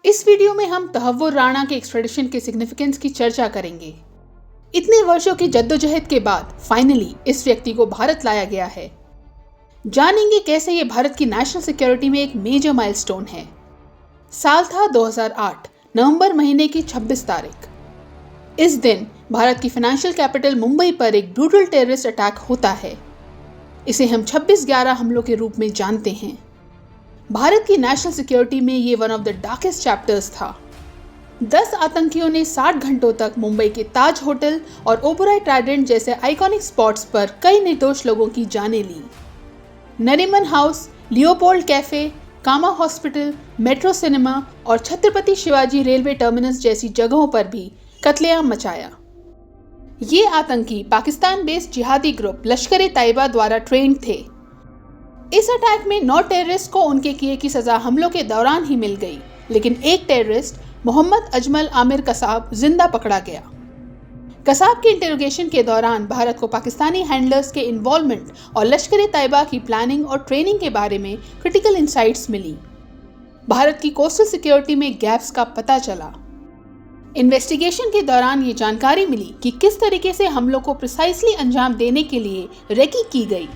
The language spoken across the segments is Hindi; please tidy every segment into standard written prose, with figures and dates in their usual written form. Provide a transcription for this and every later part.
इस वीडियो में हम तहव्वुर राणा के एक्सट्रेडिशन के सिग्निफिकेंस की चर्चा करेंगे। इतने वर्षों की जद्दोजहद के बाद फाइनली इस व्यक्ति को भारत लाया गया है। जानेंगे कैसे ये भारत की नेशनल सिक्योरिटी में एक मेजर माइलस्टोन है। साल था 2008, नवंबर महीने की 26 तारीख। इस दिन भारत की फाइनेंशियल कैपिटल मुंबई पर एक ब्रूटल टेररिस्ट अटैक होता है। इसे हम 26/11 हमलों के रूप में जानते हैं। भारत की नेशनल सिक्योरिटी में ये one of the darkest chapters था। 10 आतंकियों ने 60 घंटों तक मुंबई के ताज होटल और ओबराय ट्राइडेंट जैसे आइकॉनिक स्पॉट्स पर कई निर्दोष लोगों की जानें ली। नरीमन हाउस, लियोपोल्ड कैफे, कामा हॉस्पिटल, मेट्रो सिनेमा और छत्रपति शिवाजी रेलवे टर्मिनस जैसी जगहों पर भी कत्लेआम मचाया। ये आतंकी पाकिस्तान बेस्ड जिहादी ग्रुप लश्कर-ए-तैयबा द्वारा ट्रेंड थे। इस अटैक में 9 टेररिस्ट को उनके किए की सजा हमलों के दौरान ही मिल गई, लेकिन एक टेररिस्ट मोहम्मद अजमल आमिर कसाब जिंदा पकड़ा गया। कसाब के इंटरोगेशन के दौरान भारत को पाकिस्तानी हैंडलर्स के इन्वॉल्वमेंट और लश्कर-ए-तैयबा की प्लानिंग और ट्रेनिंग के बारे में क्रिटिकल इंसाइट्स मिली। भारत की कोस्टल सिक्योरिटी में गैप्स का पता चला। इन्वेस्टिगेशन के दौरान ये जानकारी मिली कि किस तरीके से हमलों को प्रिसाइसली अंजाम देने के लिए रेकी की गई।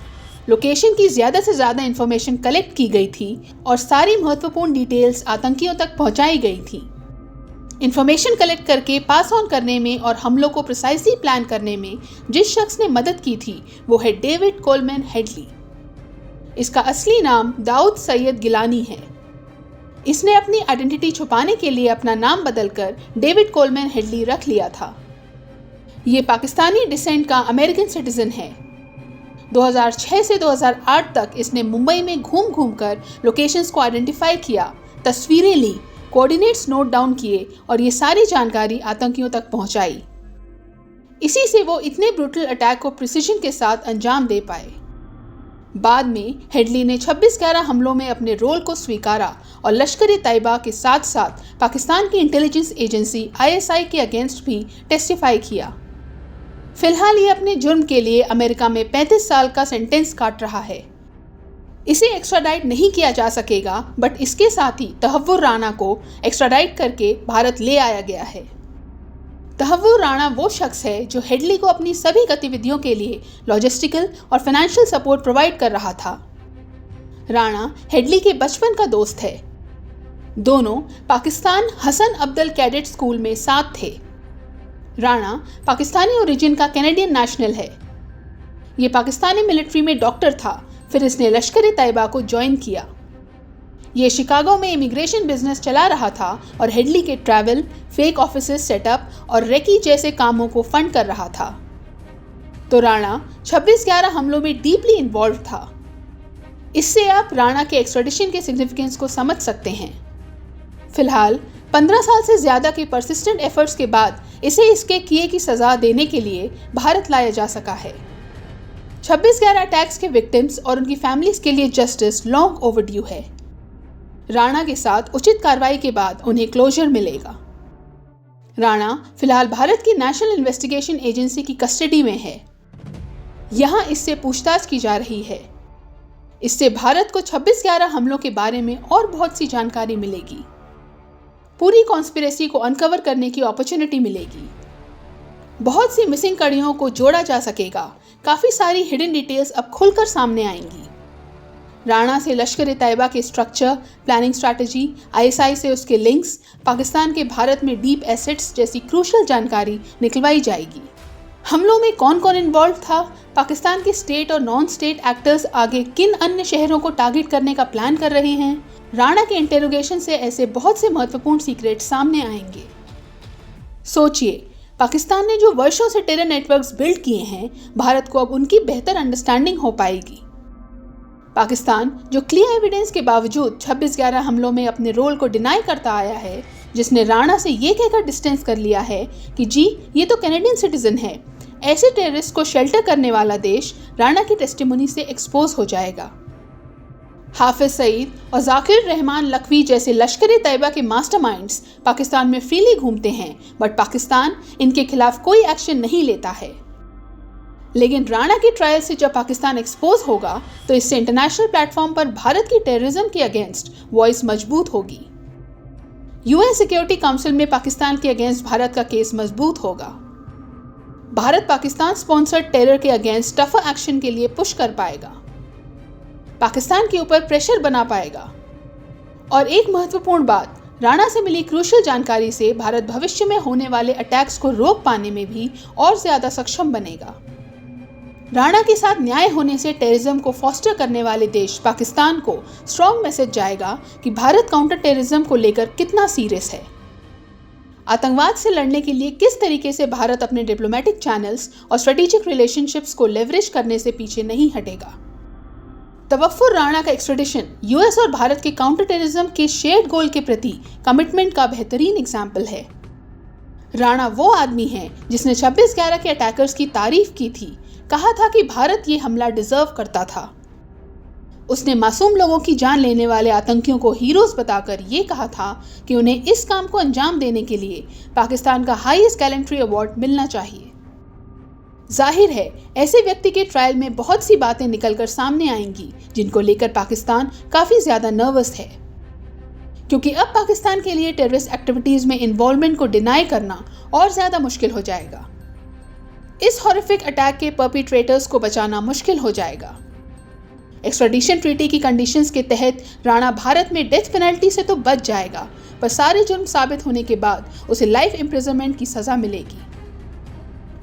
लोकेशन की ज्यादा से ज्यादा इंफॉर्मेशन कलेक्ट की गई थी और सारी महत्वपूर्ण डिटेल्स आतंकियों तक पहुंचाई गई थी। इंफॉर्मेशन कलेक्ट करके पास ऑन करने में और हमलों को प्रिसाइसली प्लान करने में जिस शख्स ने मदद की थी वो है डेविड कोलमैन हेडली। इसका असली नाम दाऊद सैयद गिलानी है। इसने अपनी आइडेंटिटी छुपाने के लिए अपना नाम बदलकर डेविड कोलमैन हेडली रख लिया था। ये पाकिस्तानी डिसेंट का अमेरिकन सिटीजन है। 2006 से 2008 तक इसने मुंबई में घूम घूम कर लोकेशंस को आइडेंटिफाई किया, तस्वीरें ली, कोऑर्डिनेट्स नोट डाउन किए और ये सारी जानकारी आतंकियों तक पहुंचाई। इसी से वो इतने ब्रूटल अटैक को प्रिसिजन के साथ अंजाम दे पाए। बाद में हेडली ने 26/11 हमलों में अपने रोल को स्वीकारा और लश्कर-ए-तैयबा के साथ साथ पाकिस्तान की इंटेलिजेंस एजेंसी ISI के अगेंस्ट भी टेस्टिफाई किया। फिलहाल ये अपने जुर्म के लिए अमेरिका में 35 साल का सेंटेंस काट रहा है। इसे एक्स्ट्राडाइट नहीं किया जा सकेगा, बट इसके साथ ही तहव्वुर राणा को एक्स्ट्राडाइट करके भारत ले आया गया है। तहव्वुर राणा वो शख्स है जो हेडली को अपनी सभी गतिविधियों के लिए लॉजिस्टिकल और फाइनेंशियल सपोर्ट प्रोवाइड कर रहा था। राणा हेडली के बचपन का दोस्त है। दोनों पाकिस्तान हसन अब्दल कैडेट स्कूल में साथ थे। राणा पाकिस्तानी ओरिजिन का कैनेडियन नेशनल है। ये पाकिस्तानी मिलिट्री में डॉक्टर था, फिर इसने लश्कर-ए-तैयबा को ज्वाइन किया। ये शिकागो में इमिग्रेशन बिजनेस चला रहा था और हेडली के ट्रैवल, फेक ऑफिसेस सेटअप और रेकी जैसे कामों को फंड कर रहा था। तो राणा 26/11 हमलों में डीपली इन्वॉल्व था। इससे आप राणा के एक्स्ट्रेडिशन के सिग्निफिकेंस को समझ सकते हैं। फिलहाल 15 साल से ज्यादा के परसिस्टेंट एफर्ट्स के बाद इसे इसके किए की सजा देने के लिए भारत लाया जा सका है। 26/11 अटैक्स के विक्टिम्स और उनकी फैमिलीज के लिए जस्टिस लॉन्ग ओवरड्यू है। राणा के साथ उचित कार्रवाई के बाद उन्हें क्लोजर मिलेगा। राणा फिलहाल भारत की नेशनल इन्वेस्टिगेशन एजेंसी की कस्टडी में है। यहाँ इससे पूछताछ की जा रही है। इससे भारत को 26/11 हमलों के बारे में और बहुत सी जानकारी मिलेगी। पूरी कॉन्स्पिरेसी को अनकवर करने की अपॉर्चुनिटी मिलेगी। बहुत सी मिसिंग कड़ियों को जोड़ा जा सकेगा। काफ़ी सारी हिडन डिटेल्स अब खुलकर सामने आएंगी। राणा से लश्कर-ए-तैयबा के स्ट्रक्चर, प्लानिंग स्ट्रैटेजी, ISI से उसके लिंक्स, पाकिस्तान के भारत में डीप एसेट्स जैसी क्रूशल जानकारी निकलवाई जाएगी। हमलों में कौन कौन इन्वॉल्व था, पाकिस्तान के स्टेट और नॉन स्टेट एक्टर्स आगे किन अन्य शहरों को टारगेट करने का प्लान कर रहे हैं। राणा के इंटेरोगेशन से ऐसे बहुत से महत्वपूर्ण सीक्रेट सामने आएंगे। सोचिए, पाकिस्तान ने जो वर्षों से टेरर नेटवर्क्स बिल्ड किए हैं, भारत को अब उनकी बेहतर अंडरस्टैंडिंग हो पाएगी। पाकिस्तान जो क्लियर एविडेंस के बावजूद 26/11 हमलों में अपने रोल को डिनाई करता आया है, जिसने राणा से ये कहकर डिस्टेंस कर लिया है कि जी ये तो कैनेडियन सिटीजन है, ऐसे टेररिस्ट को शेल्टर करने वाला देश राणा की टेस्टिमोनी से एक्सपोज हो जाएगा। हाफिज सईद और जाकिर रहमान लखवी जैसे लश्कर-ए-तैयबा के मास्टरमाइंड्स पाकिस्तान में फ्रीली घूमते हैं, बट पाकिस्तान इनके खिलाफ कोई एक्शन नहीं लेता है। लेकिन राणा की ट्रायल से जब पाकिस्तान एक्सपोज होगा तो इससे इंटरनेशनल प्लेटफॉर्म पर भारत की टेररिज्म के अगेंस्ट वॉइस मजबूत होगी। यूएन सिक्योरिटी काउंसिल में पाकिस्तान के अगेंस्ट भारत का केस मजबूत होगा। भारत पाकिस्तान स्पॉन्सर्ड टेरर के अगेंस्ट टफर एक्शन के लिए पुश कर पाएगा, पाकिस्तान के ऊपर प्रेशर बना पाएगा। और एक महत्वपूर्ण बात, राणा से मिली क्रूशियल जानकारी से भारत भविष्य में होने वाले अटैक्स को रोक पाने में भी और ज्यादा सक्षम बनेगा। राणा के साथ न्याय होने से टेररिज्म को फॉस्टर करने वाले देश पाकिस्तान को स्ट्रॉन्ग मैसेज जाएगा कि भारत काउंटर टेररिज्म को लेकर कितना सीरियस है। आतंकवाद से लड़ने के लिए किस तरीके से भारत अपने डिप्लोमेटिक चैनल्स और स्ट्रेटेजिक रिलेशनशिप्स को लेवरेज करने से पीछे नहीं हटेगा। तवफ्फुर राणा का एक्स्ट्रेडिशन यूएस और भारत के काउंटर टेररिज्म के शेयर्ड गोल के प्रति कमिटमेंट का बेहतरीन एग्जाम्पल है। राणा वो आदमी है जिसने 26/11 के अटैकर्स की तारीफ की थी, कहा था कि भारत ये हमला डिजर्व करता था। उसने मासूम लोगों की जान लेने वाले आतंकियों को हीरोज बताकर ये कहा था कि उन्हें इस काम को अंजाम देने के लिए पाकिस्तान का हाईएस्ट गैलेंट्री अवार्ड मिलना चाहिए। जाहिर है ऐसे व्यक्ति के ट्रायल में बहुत सी बातें निकलकर सामने आएंगी जिनको लेकर पाकिस्तान काफी ज्यादा नर्वस है, क्योंकि अब पाकिस्तान के लिए टेररिस्ट एक्टिविटीज में इन्वॉल्वमेंट को डिनाई करना और ज्यादा मुश्किल हो जाएगा। इस हॉरिफिक अटैक के परपिट्रेटर्स को बचाना मुश्किल हो जाएगा। एक्स्ट्राडिशन ट्रीटी की कंडीशंस के तहत राणा भारत में डेथ पेनल्टी से तो बच जाएगा, पर सारे जुर्म साबित होने के बाद उसे लाइफ इम्प्रिजनमेंट की सजा मिलेगी।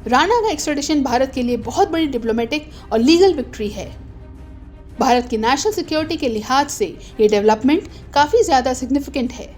राणा का एक्स्ट्राडिशन भारत के लिए बहुत बड़ी डिप्लोमेटिक और लीगल विक्ट्री है। भारत की नेशनल सिक्योरिटी के लिहाज से ये डेवलपमेंट काफी ज्यादा सिग्निफिकेंट है।